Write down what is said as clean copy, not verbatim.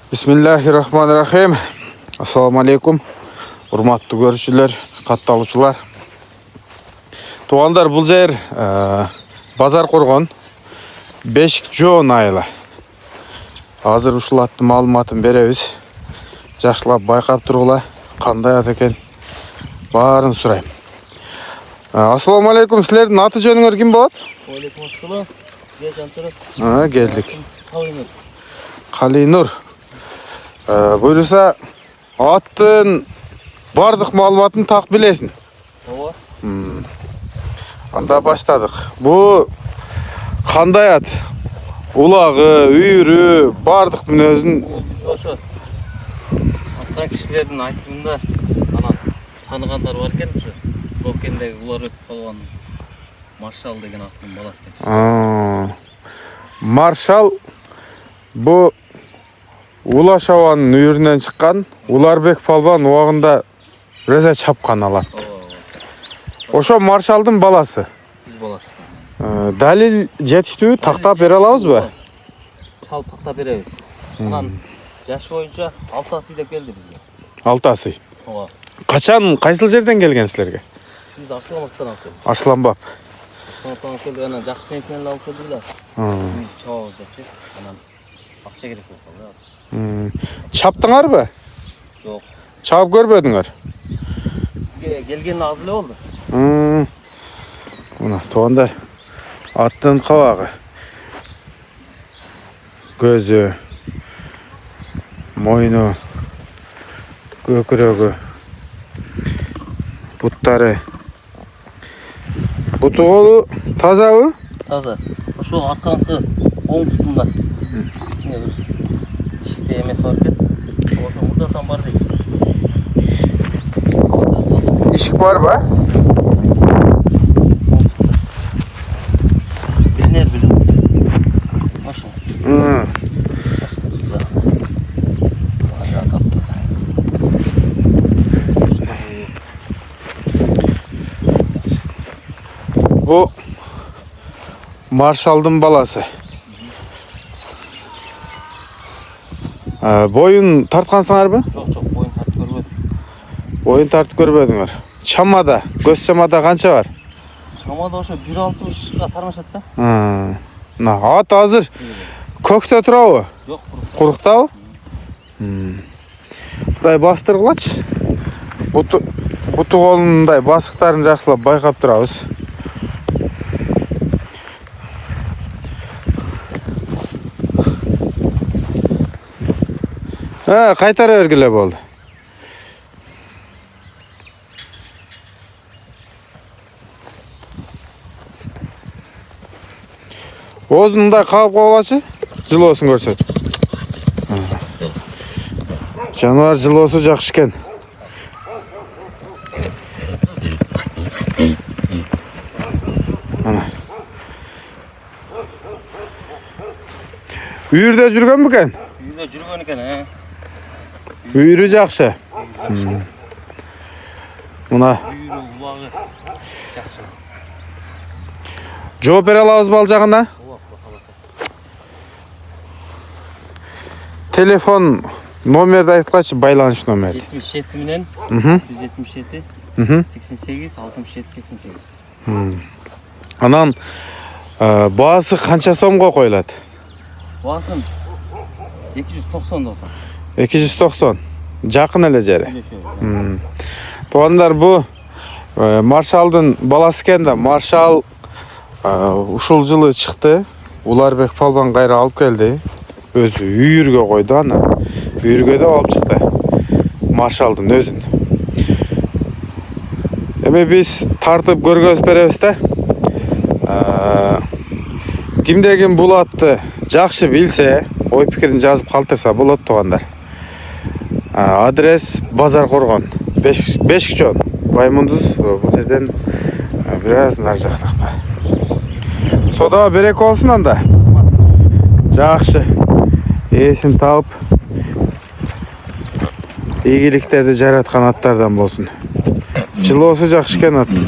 Bismillahirrahmanirrahim. Assalamu alaikum. Урматтуу көрүүчүлөр, катталуучулар. Тугандар, бул жер базар коргон Бешик Жоон айылы. Азыр ушул аттын маалыматын беребиз. Жакшылап байкап тургула, кандай ат экен баарын сурайм. Ассаламу алейкум, силердин аты жөнүңөр ким болот? Алейкум ассалам. Келдик. Калинур. Буюрса аттын бардык маалыматын так билесиң. Ооба. Анда баштадык. Бу кандай ат? Улагы, үйүрү, бардык мүнөзүн Биз ошо саткан кишилердин айтымында анан тааныгандар бар экен ушу. Бокендеги улар өтүп калган Маршал деген аттын баласы экен. Маршал бу Ула Шабанын үйүрүнөн чыккан, Уларбек Палбан убагында реза чапкан алат. Ошо Маршалдын баласы. Биз баласы. Далил жетиштүү, тактап бере алабызбы? Чал тактап беребиз. Анан жаш боюнча 6 асый деп келди бизге. 6 асый. Ооба. Качан, кайсыл жерден келген силерге? Биз Арсланбаптан алып келдик. Арсланбап. Арсланбаптан келдик, анан жакшы темпенен алып келдик эле. Биз чабабыз депчи. Анан акча керек болуп калды азыр. Чаптыңарбы? Жок. Чабып көрбөдүңөр? Сизге келген аз эле болду. Мына туугандар, аттын кабагы, көзү, мойну, көкүрөгү, буттары. Буту колу тазабы? Таза. Ошо арканкы оң бутунда. Ичине бир иште эмеси бар экен. Ошо мурдатан бар дейсиз. Ишик барбы? Билинер билим. Ошо. Бу Маршалдын баласы. Боюн тарткансыңарбы? Жок, боюн тартып көрбөдүм. Боюн тартып көрбөдүңөр. Чамада, көз чамада канча бар? Чамада ошо 1.60-га тармашат да. Мына ат азыр көктө турабы? Жок, Куруктабы? Мындай бастыргылачы. Буту колундай басыктарын жакшылап байкап турабыз. Кайтара бергиле болду. Оозундай кагып койгулачы, жылоосун көрсөт. Жаныбар жылоосу жакшы экен. Үйүрдө жүргөн бекен? Үйдө жүргөн экен, Үйүрү жакшы. Мына Үйүрү улагы жакшы. жооп бере алабызбы ал жагына? Ооба, каласа. Телефон номерди айткачы, байланыш номерди. 77 менен 177 88 67 88. Анан баасы канча сомго коюлат? Баасын 290 да отан. 290. Жакын эле жери. Туугандар, бу Маршалдын баласы экен да. Маршал ушул жылы чыкты. Уларбек Палбан кайра алып келди. Өзү үйүргө койду аны. Үйүргө да алып чыкты. Маршалдын өзүн. Эми биз тартып көргөзүп беребиз да. Кимде ким бул атты жакшы билсе, ой пикирин жазып калтырса болот туугандар. Адрес Базар Коргон, Бешик Жоон, Баймундуз, бул жерден бир аз нары жактакта. Сода береке болсун анда. Жакшы. Эсин таап ийгиликтерди жараткан аттардан болсун. Жылоосу жакшы экен аттын.